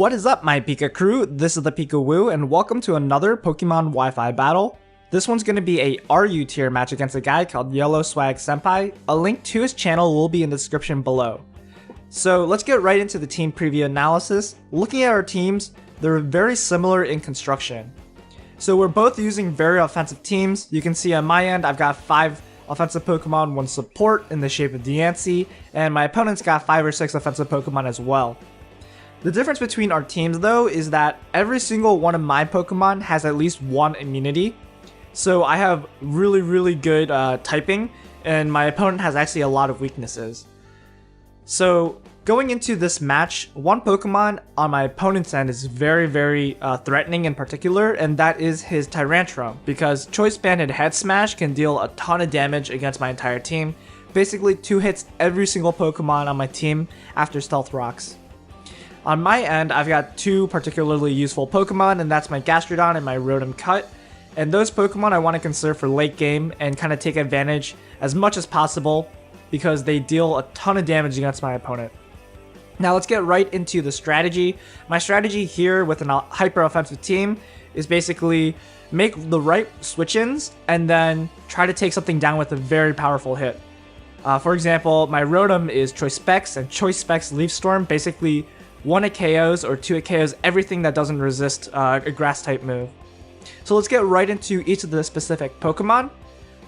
What is up, my Pika crew? This is ThePikaWu, and welcome to another Pokemon Wi-Fi battle. This one's going to be a RU tier match against a guy called Yellow Swag Senpai. A link to his channel will be in the description below. So let's get right into the team preview analysis. Looking at our teams, they're very similar in construction. So we're both using very offensive teams. You can see on my end, I've got 5 offensive Pokemon, 1 support in the shape of Diancie, and my opponent's got 5 or 6 offensive Pokemon as well. The difference between our teams though is that every single one of my Pokemon has at least 1 immunity. So I have really good typing, and my opponent has actually a lot of weaknesses. So going into this match, one Pokemon on my opponent's end is very threatening in particular, and that is his Tyrantrum, because Choice Banded Head Smash can deal a ton of damage against my entire team. Basically 2 hits every single Pokemon on my team after Stealth Rocks. On my end, I've got 2 particularly useful Pokemon, and that's my Gastrodon and my Rotom Cut. And those Pokemon I want to conserve for late game and kind of take advantage as much as possible because they deal a ton of damage against my opponent. Now let's get right into the strategy. My strategy here with a hyper offensive team is basically make the right switch-ins and then try to take something down with a very powerful hit. For example, my Rotom is Choice Specs, and Choice Specs Leaf Storm basically 1 it KOs or 2 it KOs everything that doesn't resist a grass type move. So let's get right into each of the specific Pokemon.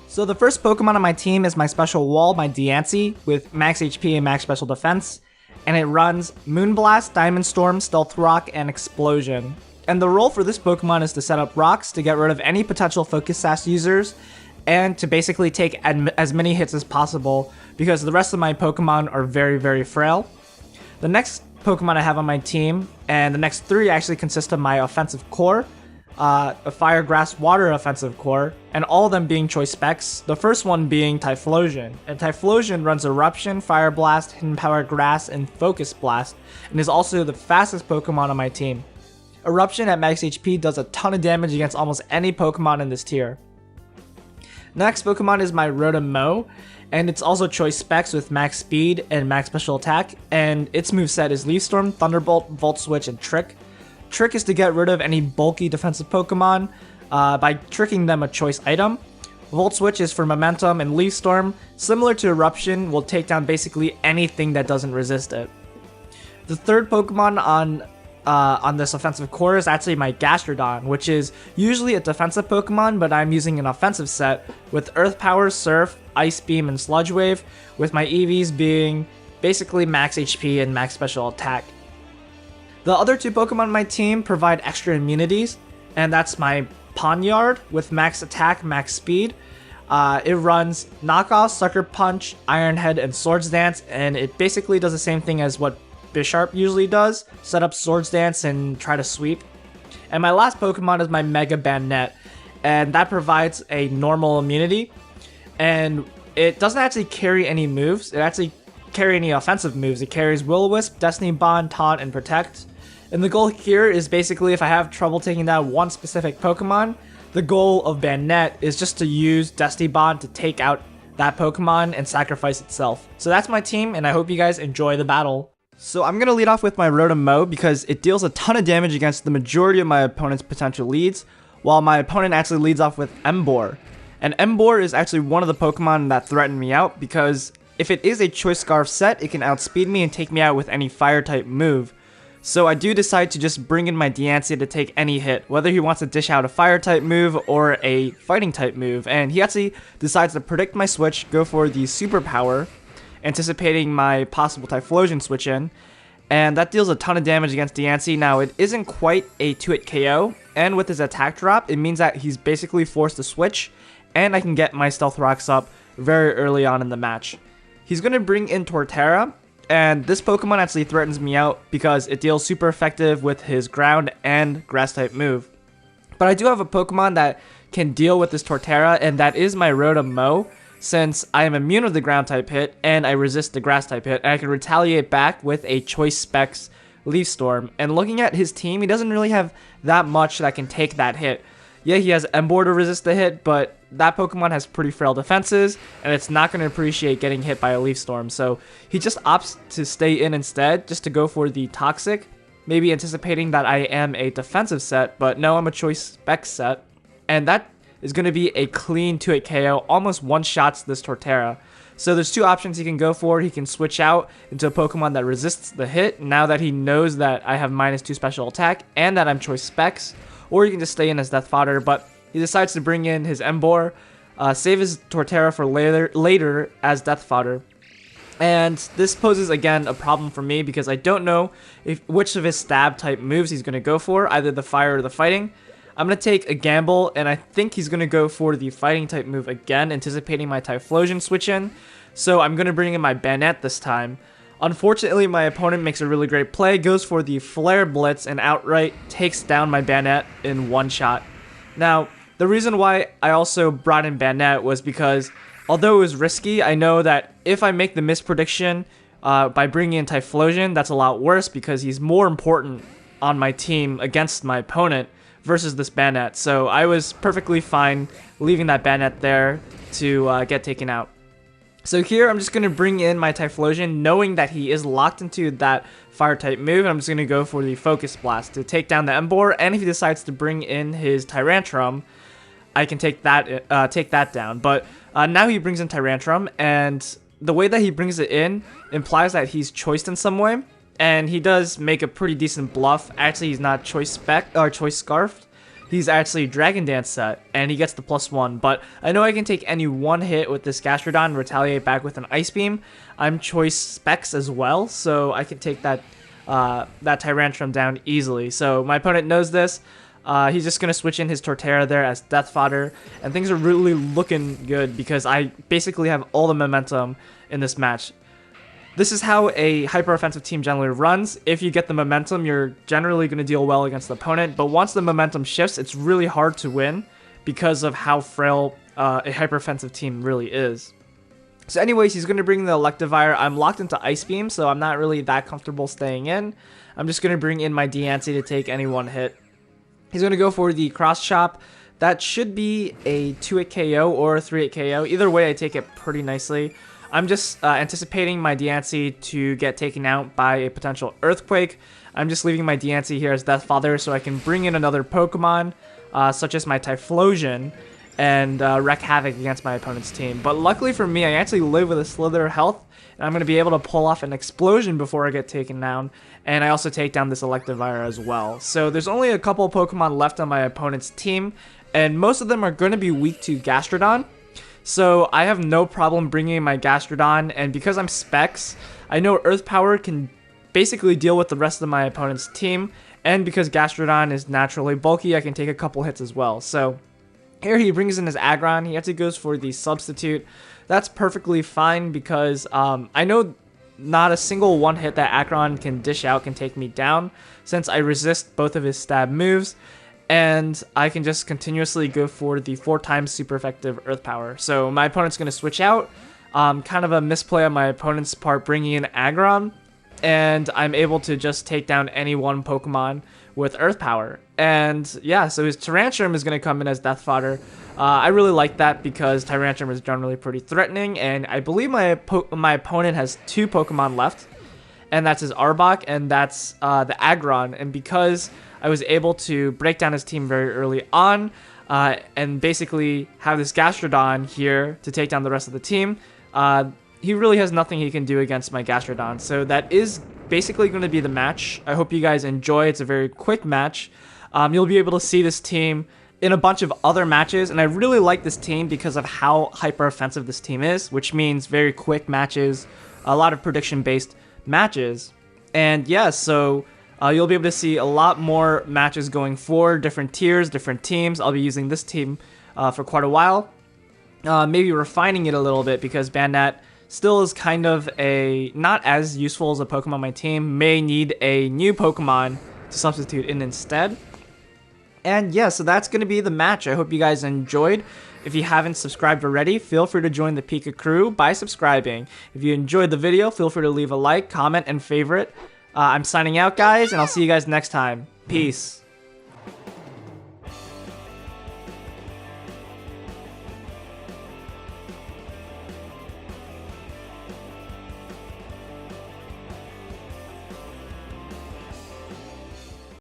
So the first Pokemon on my team is my Special Wall, my Diancie, with max HP and max special defense. And it runs Moonblast, Diamond Storm, Stealth Rock, and Explosion. And the role for this Pokemon is to set up rocks to get rid of any potential Focus Sash users and to basically take as many hits as possible because the rest of my Pokemon are very frail. The next Pokemon I have on my team, and the next 3 actually consist of my offensive core, a Fire, Grass, Water offensive core, and all of them being Choice Specs, the first one being Typhlosion. And Typhlosion runs Eruption, Fire Blast, Hidden Power Grass, and Focus Blast, and is also the fastest Pokemon on my team. Eruption at max HP does a ton of damage against almost any Pokemon in this tier. Next Pokemon is my Rotom, and it's also Choice Specs with max speed and max special attack, and its moveset is Leaf Storm, Thunderbolt, Volt Switch, and Trick. Trick is to get rid of any bulky defensive Pokemon by tricking them a choice item. Volt Switch is for momentum, and Leaf Storm, similar to Eruption, will take down basically anything that doesn't resist it. The third Pokemon on this offensive core is actually my Gastrodon, which is usually a defensive Pokemon, but I'm using an offensive set with Earth Power, Surf, Ice Beam, and Sludge Wave, with my EVs being basically max HP and max special attack. The other 2 Pokemon on my team provide extra immunities, and that's my Pawniard with max attack, max speed. It runs Knockoff, Sucker Punch, Iron Head, and Swords Dance, and it basically does the same thing as what Bisharp usually does, set up Swords Dance and try to sweep. And my last Pokemon is my Mega Banette, and that provides a normal immunity, and it doesn't actually carry any moves, it actually carry any offensive moves. It carries Will-O-Wisp, Destiny Bond, Taunt, and Protect. And the goal here is basically if I have trouble taking down one specific Pokemon, the goal of Banette is just to use Destiny Bond to take out that Pokemon and sacrifice itself. So that's my team, and I hope you guys enjoy the battle. So I'm going to lead off with my Rotom because it deals a ton of damage against the majority of my opponent's potential leads, while my opponent actually leads off with Emboar. And Emboar is actually one of the Pokemon that threaten me out because if it is a Choice Scarf set, it can outspeed me and take me out with any fire type move. So I do decide to just bring in my Diancie to take any hit, whether he wants to dish out a fire type move or a fighting type move. And he actually decides to predict my switch, go for the superpower, anticipating my possible Typhlosion switch in, and that deals a ton of damage against Diancie. Now it isn't quite a 2-hit KO, and with his attack drop, it means that he's basically forced to switch, and I can get my Stealth Rocks up very early on in the match. He's going to bring in Torterra, and this Pokemon actually threatens me out because it deals super effective with his ground and grass type move. But I do have a Pokemon that can deal with this Torterra, and that is my Rotom, since I am immune to the ground type hit and I resist the grass type hit, and I can retaliate back with a Choice Specs Leaf Storm. And looking at his team, he doesn't really have that much that can take that hit. Yeah, he has Emboar to resist the hit, but that Pokemon has pretty frail defenses, and it's not going to appreciate getting hit by a Leaf Storm. So he just opts to stay in instead, just to go for the Toxic. maybe anticipating that I am a defensive set, but no, I'm a choice spec set. And that is going to be a clean 2-hit KO, almost one-shots this Torterra. So there's two options he can go for. He can switch out into a Pokemon that resists the hit, now that he knows that I have -2 special attack and that I'm choice specs, or he can just stay in as Death Fodder, but he decides to bring in his Emboar, save his Torterra for later as Death Fodder. And this poses, again, a problem for me because I don't know which of his stab type moves he's going to go for, either the fire or the fighting. I'm going to take a gamble, and I think he's going to go for the fighting type move again, anticipating my Typhlosion switch in. So I'm going to bring in my Banette this time. Unfortunately, my opponent makes a really great play, goes for the Flare Blitz, and outright takes down my Banette in one shot. Now, the reason why I also brought in Banette was because, although it was risky, I know that if I make the misprediction by bringing in Typhlosion, that's a lot worse because he's more important on my team against my opponent versus this Banette. So I was perfectly fine leaving that Banette there to get taken out. So here I'm just going to bring in my Typhlosion, knowing that he is locked into that fire type move, and I'm just going to go for the Focus Blast to take down the Emboar, and if he decides to bring in his Tyrantrum, I can take that down. But now he brings in Tyrantrum, and the way that he brings it in implies that he's choiced in some way. And he does make a pretty decent bluff. Actually, he's not choice spec or choice scarfed. He's actually Dragon Dance set, and he gets the +1. But I know I can take any one hit with this Gastrodon and retaliate back with an Ice Beam. I'm choice specs as well, so I can take that Tyrantrum down easily. So my opponent knows this. He's just going to switch in his Torterra there as Death Fodder, and things are really looking good because I basically have all the momentum in this match. This is how a hyper-offensive team generally runs. If you get the momentum, you're generally going to deal well against the opponent, but once the momentum shifts, it's really hard to win because of how frail a hyper-offensive team really is. So anyways, he's going to bring the Electivire. I'm locked into Ice Beam, so I'm not really that comfortable staying in. I'm just going to bring in my Diancie to take any one hit. He's going to go for the Cross Chop. That should be a 2-hit KO or a 3-hit KO. Either way, I take it pretty nicely. I'm just anticipating my Diancie to get taken out by a potential Earthquake. I'm just leaving my Diancie here as Death Fodder so I can bring in another Pokemon, such as my Typhlosion, and wreak havoc against my opponent's team. But luckily for me, I actually live with a slither of health, and I'm going to be able to pull off an Explosion before I get taken down, and I also take down this Electivire as well. So there's only a couple of Pokemon left on my opponent's team, and most of them are going to be weak to Gastrodon. So I have no problem bringing in my Gastrodon, and because I'm specs, I know Earth Power can basically deal with the rest of my opponent's team, and because Gastrodon is naturally bulky, I can take a couple hits as well. So here he brings in his Aggron. He actually goes for the Substitute. That's perfectly fine because I know not a single one hit that Aggron can dish out can take me down, since I resist both of his stab moves. And I can just continuously go for the 4x super effective Earth Power. So my opponent's going to switch out. Kind of a misplay on my opponent's part bringing in Aggron. And I'm able to just take down any one Pokemon with Earth Power. And yeah, so his Tyrantrum is going to come in as Death Fodder. I really like that because Tyrantrum is generally pretty threatening. And I believe my opponent has 2 Pokemon left. And that's his Arbok and that's the Aggron. And because I was able to break down his team very early on and basically have this Gastrodon here to take down the rest of the team, he really has nothing he can do against my Gastrodon. So that is basically going to be the match. I hope you guys enjoy. It's a very quick match. You'll be able to see this team in a bunch of other matches, and I really like this team because of how hyper offensive this team is, which means very quick matches, a lot of prediction based matches. And yeah, so you'll be able to see a lot more matches going forward, different tiers, different teams. I'll be using this team for quite a while, maybe refining it a little bit because Banette still is kind of not as useful as a Pokemon on my team. May need a new Pokemon to substitute in instead. And yeah, so that's going to be the match. I hope you guys enjoyed. If you haven't subscribed already, feel free to join the Pika crew by subscribing. If you enjoyed the video, feel free to leave a like, comment, and favorite. I'm signing out, guys, and I'll see you guys next time. Peace.